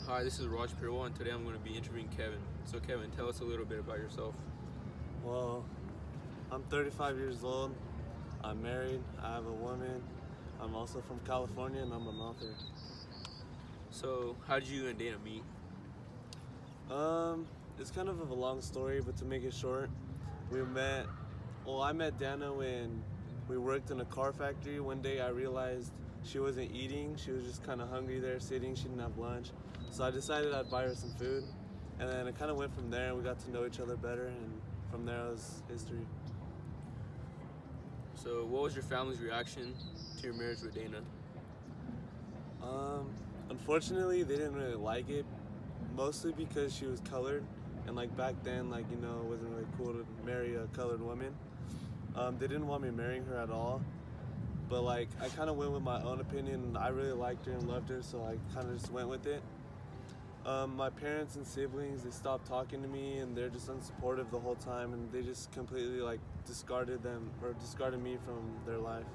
Hi, this is Raj Pirwal, and today I'm going to be interviewing Kevin. So Kevin, tell us a little bit about yourself. Well, I'm 35 years old. I'm married. I have a woman. I'm also from California and I'm an author. So how did you and Dana meet? It's kind of a long story, but to make it short, we met. Well, I met Dana when we worked in a car factory. One day I realized she wasn't eating. She was just kind of hungry there sitting. She didn't have lunch. So I decided I'd buy her some food. And then it kind of went from there. We got to know each other better. And from there it was history. So what was your family's reaction to your marriage with Dana? Unfortunately, they didn't really like it, mostly because she was colored, and like back then, it wasn't really cool to marry a colored woman. They didn't want me marrying her at all, but like I kind of went with my own opinion, and I really liked her and loved her, so I kind of just went with it. My parents and siblings, they stopped talking to me, and they're just unsupportive the whole time, and they just completely discarded me from their life.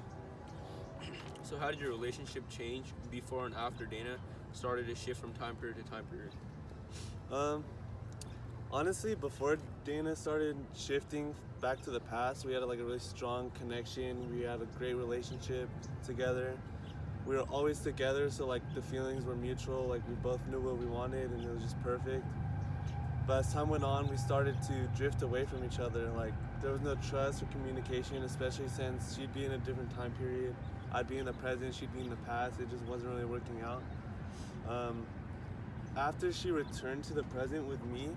So how did your relationship change before and after Dana started to shift from time period to time period? Um, Honestly, before Dana started shifting back to the past, we had a really strong connection. We had a great relationship together. We were always together, so the feelings were mutual. We both knew what we wanted, and it was just perfect. But as time went on, we started to drift away from each other. There was no trust or communication, especially since she'd be in a different time period. I'd be in the present, she'd be in the past. It just wasn't really working out. After she returned to the present with me,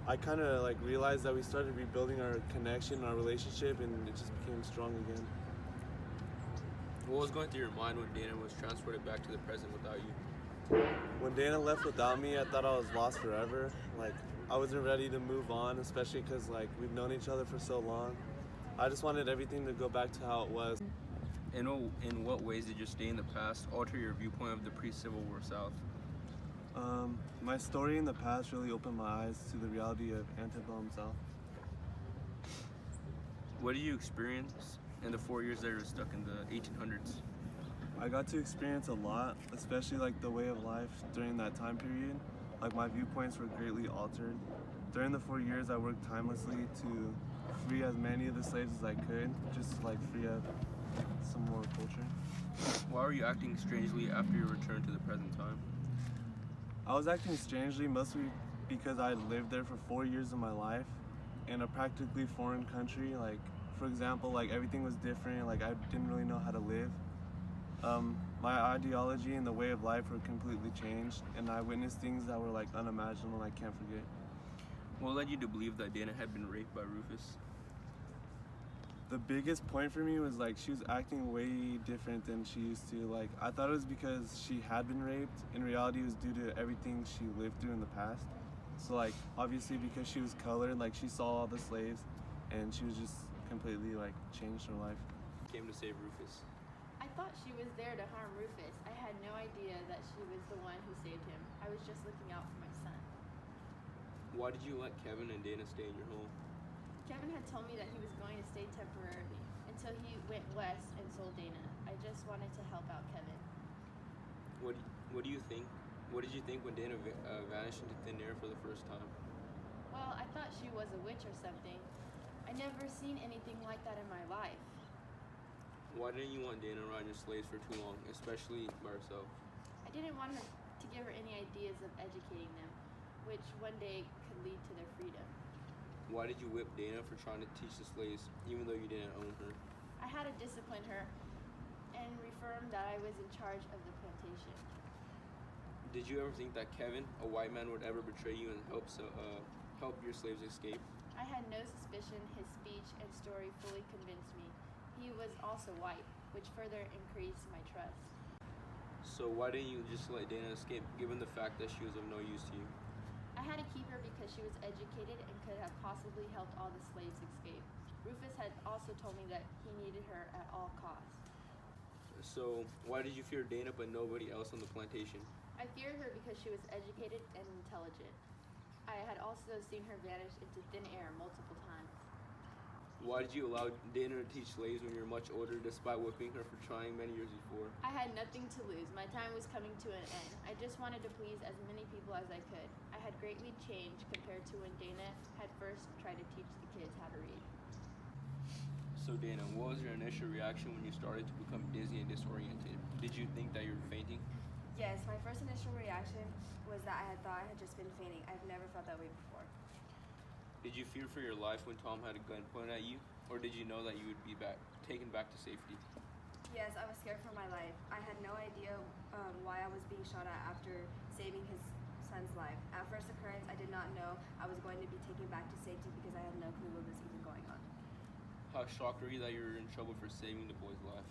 I kind of realized that we started rebuilding our connection, our relationship, and it just became strong again. What was going through your mind when Dana was transported back to the present without you? When Dana left without me, I thought I was lost forever. I wasn't ready to move on, especially because we've known each other for so long. I just wanted everything to go back to how it was. In what ways did your stay in the past alter your viewpoint of the pre-Civil War South? My story in the past really opened my eyes to the reality of antebellum South. What did you experience in the 4 years that you were stuck in the 1800s? I got to experience a lot, especially the way of life during that time period. My viewpoints were greatly altered. During the 4 years, I worked tirelessly to free as many of the slaves as I could, just free up some more culture. Why were you acting strangely after your return to the present time? I was acting strangely mostly because I had lived there for 4 years of my life in a practically foreign country. For example, everything was different. I didn't really know how to live. My ideology and the way of life were completely changed, and I witnessed things that were unimaginable and I can't forget. What led you to believe that Dana had been raped by Rufus? The biggest point for me was she was acting way different than she used to. I thought it was because she had been raped. In reality, it was due to everything she lived through in the past. So obviously because she was colored, she saw all the slaves, and she was just completely changed her life. Came to save Rufus. I thought she was there to harm Rufus. I had no idea that she was the one who saved him. I was just looking out for my son. Why did you let Kevin and Dana stay in your home? Kevin had told me that he was going to stay temporarily until he went west and sold Dana. I just wanted to help out Kevin. What do you think? What did you think when Dana vanished into thin air for the first time? Well, I thought she was a witch or something. I never seen anything like that in my life. Why didn't you want Dana around your slaves for too long, especially by herself? I didn't want her to give her any ideas of educating them, which one day could lead to their freedom. Why did you whip Dana for trying to teach the slaves, even though you didn't own her? I had to discipline her and reaffirm that I was in charge of the plantation. Did you ever think that Kevin, a white man, would ever betray you and help your slaves escape? I had no suspicion. His speech and story fully convinced me. He was also white, which further increased my trust. So why didn't you just let Dana escape, given the fact that she was of no use to you? I had to keep her because she was educated and could have possibly helped all the slaves escape. Rufus had also told me that he needed her at all costs. So why did you fear Dana but nobody else on the plantation? I feared her because she was educated and intelligent. I had also seen her vanish into thin air multiple times. Why did you allow Dana to teach slaves when you're much older, despite whipping her for trying many years before? I had nothing to lose. My time was coming to an end. I just wanted to please as many people as I could. I had greatly changed compared to when Dana had first tried to teach the kids how to read. So Dana, what was your initial reaction when you started to become dizzy and disoriented? Did you think that you were fainting? Yes, my first initial reaction was that I had thought I had just been fainting. I've never felt that way before. Did you fear for your life when Tom had a gun pointed at you? Or did you know that you would be taken back to safety? Yes, I was scared for my life. I had no idea why I was being shot at after saving his son's life. At first occurrence, I did not know I was going to be taken back to safety because I had no clue what was even going on. How shocked were you that you were in trouble for saving the boy's life?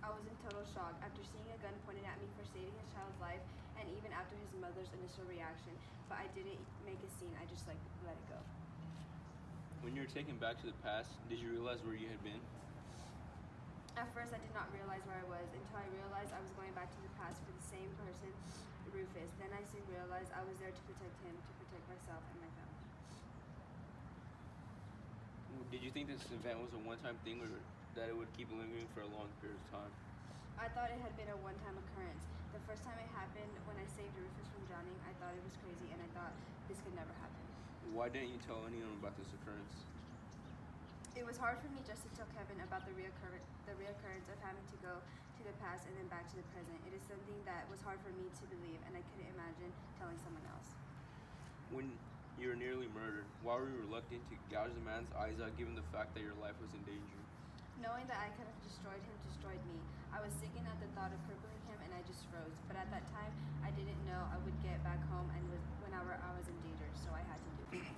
I was in total shock after seeing a gun pointed at me for saving his child's life, and even after his mother's initial reaction. But I didn't make a scene. I just let it go. When you were taken back to the past, did you realize where you had been? At first, I did not realize where I was until I realized I was going back to the past for the same person, Rufus. Then I soon realized I was there to protect him, to protect myself and my family. Did you think this event was a one-time thing, or that it would keep lingering for a long period of time? I thought it had been a one-time occurrence. The first time it happened, when I saved Rufus from drowning, I thought it was crazy and I thought this could never happen. Why didn't you tell anyone about this occurrence? It was hard for me just to tell Kevin about the reoccurrence of having to go to the past and then back to the present. It is something that was hard for me to believe, and I couldn't imagine telling someone else. When you were nearly murdered, why were you reluctant to gouge the man's eyes out given the fact that your life was in danger? Knowing that I could have destroyed him destroyed me. I was sickened at the thought of crippling him, and I just froze. But at that time, I didn't know I would get back home and whenever I was in danger, so I had to do it.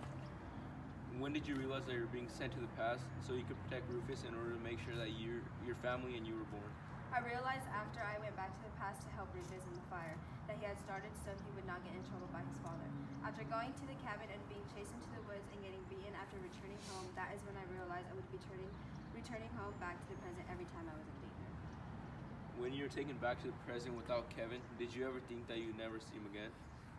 When did you realize that you were being sent to the past so you could protect Rufus in order to make sure that your family and you were born? I realized after I went back to the past to help Rufus in the fire that he had started so he would not get in trouble by his father. After going to the cabin and being chased into the woods and getting beaten after returning home, that is when I realized I would be returning home back to the present every time I was in danger. When you were taken back to the present without Kevin, did you ever think that you'd never see him again?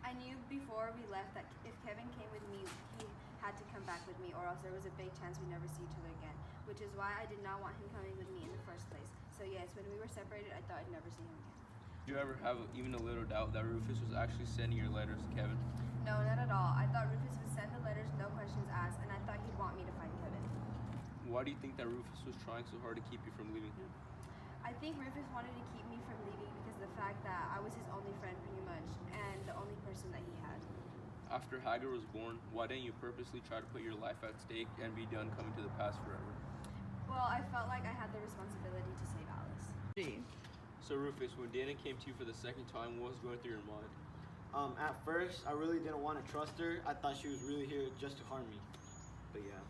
I knew before we left that if Kevin came with me, he had to come back with me, or else there was a big chance we'd never see each other again, which is why I did not want him coming with me in the first place. So yes, when we were separated, I thought I'd never see him again. Did you ever have even a little doubt that Rufus was actually sending your letters to Kevin? No, not at all. I thought Rufus would send the letters, no questions asked, and I thought he'd want me to find Kevin. Why do you think that Rufus was trying so hard to keep you from leaving him? I think Rufus wanted to keep me from leaving because of the fact that I was his only friend pretty much, and the only person that he had. After Hagar was born, why didn't you purposely try to put your life at stake and be done coming to the past forever? Well, I felt like I had the responsibility to save Alice. So Rufus, when Dana came to you for the second time, what was going through your mind? At first, I really didn't want to trust her. I thought she was really here just to harm me. But yeah.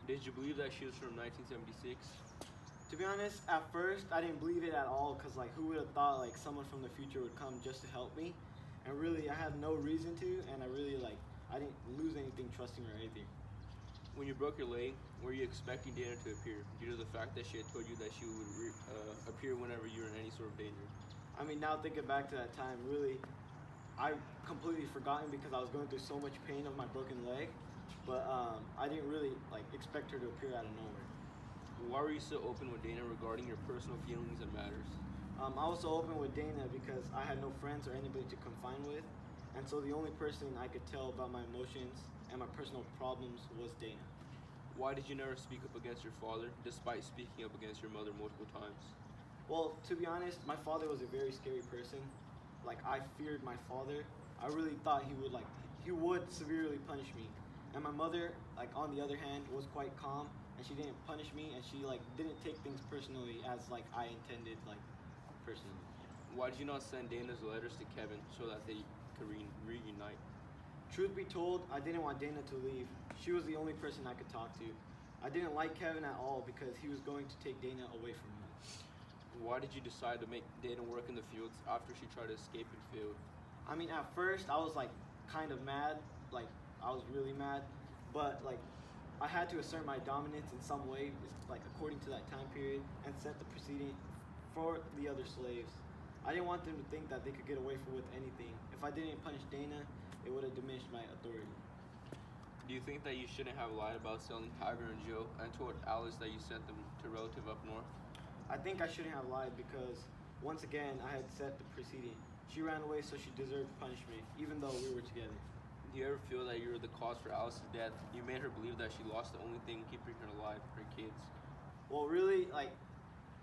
Did you believe that she was from 1976? To be honest, at first, I didn't believe it at all because, like, who would have thought, like, someone from the future would come just to help me? And really, I had no reason to, and I didn't lose anything trusting her or anything. When you broke your leg, were you expecting Dana to appear due to the fact that she had told you that she would appear whenever you were in any sort of danger? I mean, now thinking back to that time, really, I completely forgotten because I was going through so much pain of my broken leg. But I didn't really, like, expect her to appear out of nowhere. Why were you so open with Dana regarding your personal feelings and matters? I was so open with Dana because I had no friends or anybody to confide with. And so the only person I could tell about my emotions and my personal problems was Dana. Why did you never speak up against your father, despite speaking up against your mother multiple times? Well, to be honest, my father was a very scary person. Like, I feared my father. I really thought he would severely punish me. And my mother, like, on the other hand, was quite calm, and she didn't punish me, and she, like, didn't take things personally as, like, I intended, like, personally. Why did you not send Dana's letters to Kevin so that they could reunite? Truth be told, I didn't want Dana to leave. She was the only person I could talk to. I didn't like Kevin at all because he was going to take Dana away from me. Why did you decide to make Dana work in the fields after she tried to escape and failed? I mean, at first, I was, like, kind of mad. Like, I was really mad. But, like, I had to assert my dominance in some way, like, according to that time period, and set the proceeding for the other slaves. I didn't want them to think that they could get away with anything. If I didn't punish Dana, it would have diminished my authority. Do you think that you shouldn't have lied about selling Tiger and Joe and told Alice that you sent them to relative up north? I think I shouldn't have lied because once again I had set the precedent. She ran away, so she deserved punishment, even though we were together. Do you ever feel that you were the cause for Alice's death? You made her believe that she lost the only thing keeping her alive, her kids. Well, really, like,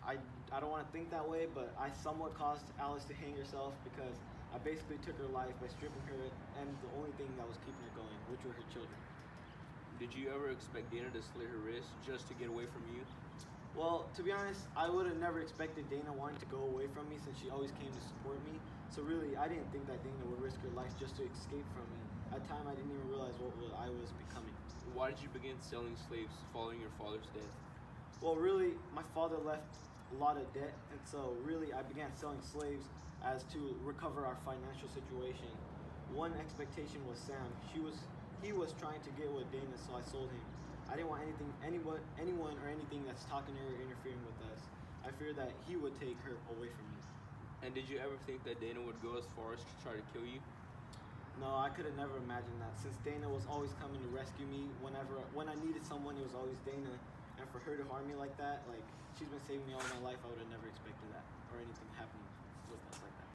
I don't want to think that way, but I somewhat caused Alice to hang herself because I basically took her life by stripping her and the only thing that was keeping her going, which were her children. Did you ever expect Dana to slit her wrist just to get away from you? Well, to be honest, I would have never expected Dana wanting to go away from me since she always came to support me. So really, I didn't think that Dana would risk her life just to escape from me. At the time, I didn't even realize what I was becoming. Why did you begin selling slaves following your father's death? Well, really, my father left a lot of debt, and so really, I began selling slaves as to recover our financial situation. One expectation was Sam. He was trying to get with Dana, so I sold him. I didn't want anyone or anything that's talking to her or interfering with us. I feared that he would take her away from me. And did you ever think that Dana would go as far as to try to kill you? No, I could have never imagined that. Since Dana was always coming to rescue me when I needed someone, it was always Dana. And for her to harm me like that, like she's been saving me all my life, I would have never expected that or anything happening with us like that.